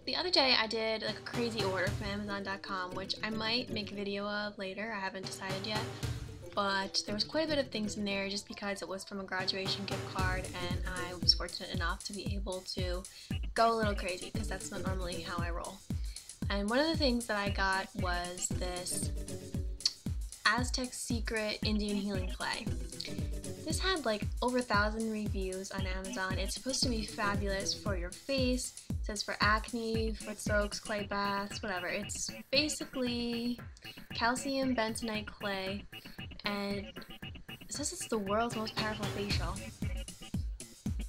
The other day I did like a crazy order from Amazon.com, which I might make a video of later. I haven't decided yet, but there was quite a bit of things in there just because it was from a graduation gift card, and I was fortunate enough to be able to go a little crazy because that's not normally how I roll. And one of the things that I got was this Aztec Secret Indian Healing Clay. This had like over 1,000 reviews on Amazon. It's supposed to be fabulous for your face. It says for acne, foot soaks, clay baths, whatever. It's basically calcium bentonite clay, and it says it's the world's most powerful facial.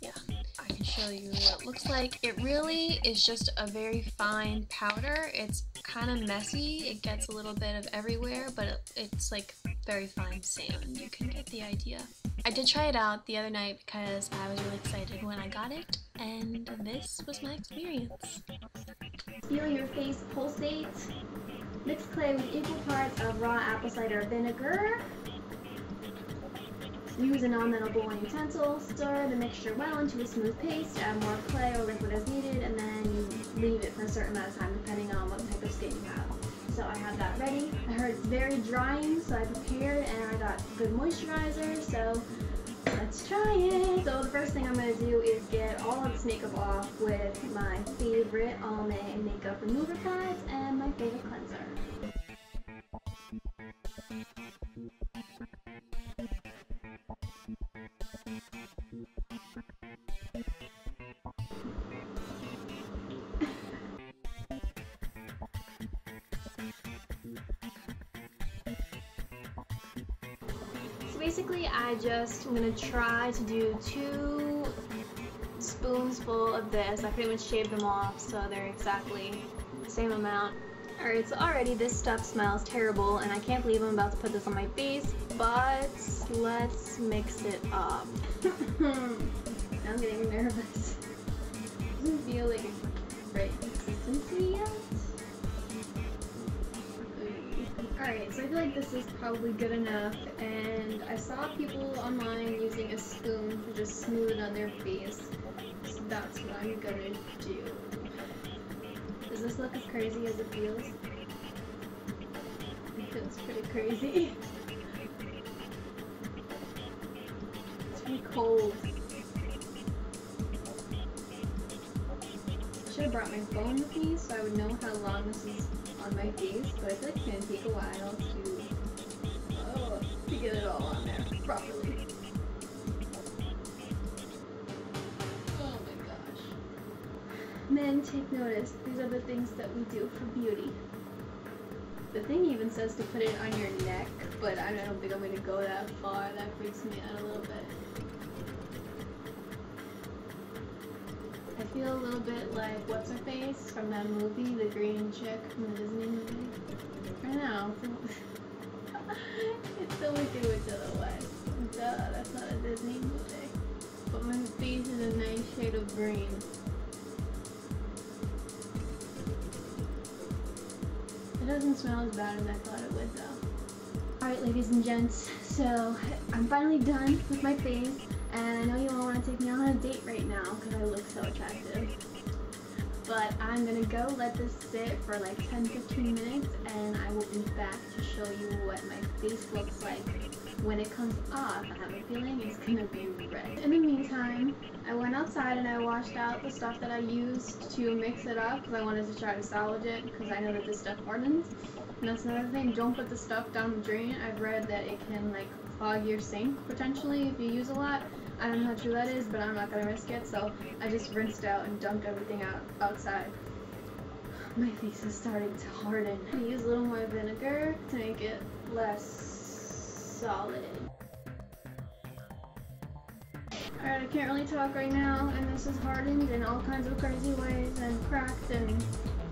Yeah, I can show you what it looks like. It really is just a very fine powder. It's kind of messy. It gets a little bit of everywhere, but it's like very fine sand. You can get the idea. I did try it out the other night because I was really excited when I got it, and this was my experience. Feel your face pulsate. Mix clay with equal parts of raw apple cider vinegar. Use a non-metal bowl and utensil. Stir the mixture well into a smooth paste. Add more clay or liquid as needed, and then you leave it for a certain amount of time depending on what type of skin you have. So I have that ready. I heard it's very drying, so I prepared and I got good moisturizer, so let's try it. So the first thing I'm going to do is get all of this makeup off with my favorite Almay makeup remover pads and my favorite cleanser. Basically, I'm going to try to do 2 spoonsful of this. I pretty much shaved them off so they're exactly the same amount. Alright, so already this stuff smells terrible and I can't believe I'm about to put this on my face, but let's mix it up. I'm getting nervous. Doesn't feel like a great consistency yet. Alright, so I feel like this is probably good enough, and I saw people online using a spoon to just smooth it on their face, so that's what I'm gonna do. Does this look as crazy as it feels? It feels pretty crazy. It's pretty cold. I should have brought my phone with me so I would know how long this is on my face, but I feel like it's gonna take a while to get it all on there properly. Oh my gosh. Men, take notice. These are the things that we do for beauty. The thing even says to put it on your neck, but I don't think I'm gonna go that far. That freaks me out a little bit. I feel a little bit like what's her face from that movie, the green chick from the Disney movie. I know. It's the Wicked Witch of the West. Duh, that's not a Disney movie. But my face is a nice shade of green. It doesn't smell as bad as I thought it would though. Alright, ladies and gents, so I'm finally done with my face. And I know you all want to take me on a date right now because I look so attractive. But I'm going to go let this sit for like 10-15 minutes and I will be back to show you what my face looks like when it comes off. I have a feeling it's going to be red. In the meantime, I went outside and I washed out the stuff that I used to mix it up because I wanted to try to salvage it because I know that this stuff hardens. And that's another thing, don't put the stuff down the drain. I've read that it can like clog your sink potentially if you use a lot. I don't know how true that is, but I'm not going to risk it, so I just rinsed out and dumped everything outside. My face is starting to harden. I use a little more vinegar to make it less solid. Alright, I can't really talk right now, and this is hardened in all kinds of crazy ways and cracked, and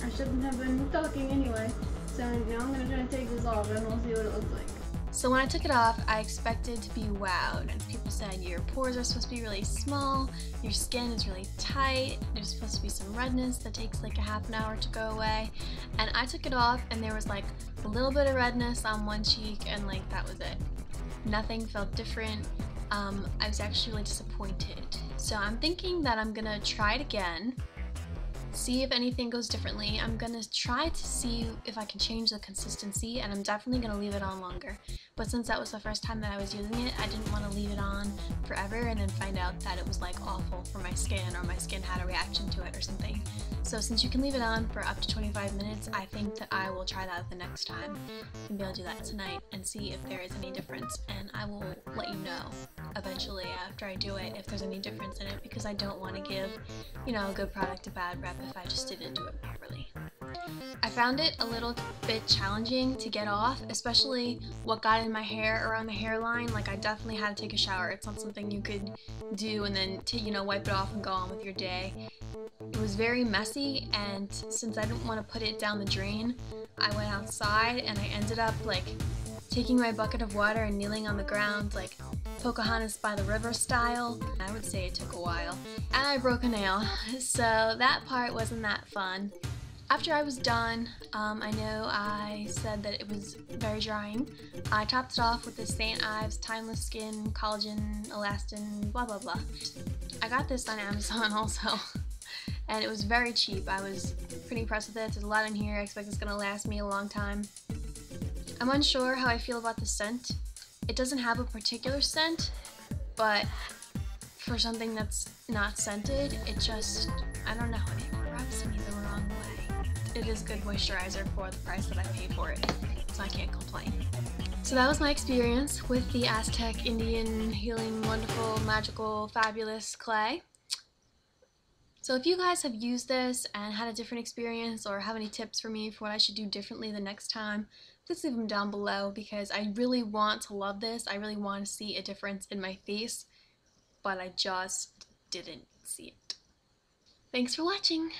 I shouldn't have been talking anyway. So now I'm going to try to take this off and we'll see what it looks like. So when I took it off, I expected to be wowed. And people said your pores are supposed to be really small, your skin is really tight, there's supposed to be some redness that takes like a half an hour to go away. And I took it off and there was like a little bit of redness on one cheek and like that was it. Nothing felt different. I was actually really disappointed. So I'm thinking that I'm gonna try it again, see if anything goes differently. I'm gonna try to see if I can change the consistency, and I'm definitely gonna leave it on longer. But since that was the first time that I was using it, I didn't want to leave it on forever and then find out that it was like awful for my skin, or my skin had a reaction to it or something. So since you can leave it on for up to 25 minutes, I think that I will try that the next time. Maybe I'll do that tonight and see if there is any difference, and I will let you know eventually after I do it if there's any difference in it, because I don't want to give, you know, a good product a bad rep if I just didn't do it properly. I found it a little bit challenging to get off, especially what got in my hair around the hairline. Like, I definitely had to take a shower. It's not something you could do and then wipe it off and go on with your day. It was very messy, and since I didn't want to put it down the drain, I went outside and I ended up like taking my bucket of water and kneeling on the ground like Pocahontas by the river style. I would say it took a while. And I broke a nail, so that part wasn't that fun. After I was done, I know I said that it was very drying. I topped it off with the St. Ives Timeless Skin Collagen Elastin blah blah blah. I got this on Amazon also, and it was very cheap. I was pretty impressed with it. There's a lot in here. I expect it's gonna last me a long time. I'm unsure how I feel about the scent. It doesn't have a particular scent, but for something that's not scented, it just, I don't know, it rubs me the wrong way. It is good moisturizer for the price that I paid for it, so I can't complain. So that was my experience with the Aztec Indian Healing Wonderful Magical Fabulous Clay. So if you guys have used this and had a different experience, or have any tips for me for what I should do differently the next time, please leave them down below, because I really want to love this. I really want to see a difference in my face, but I just didn't see it. Thanks for watching!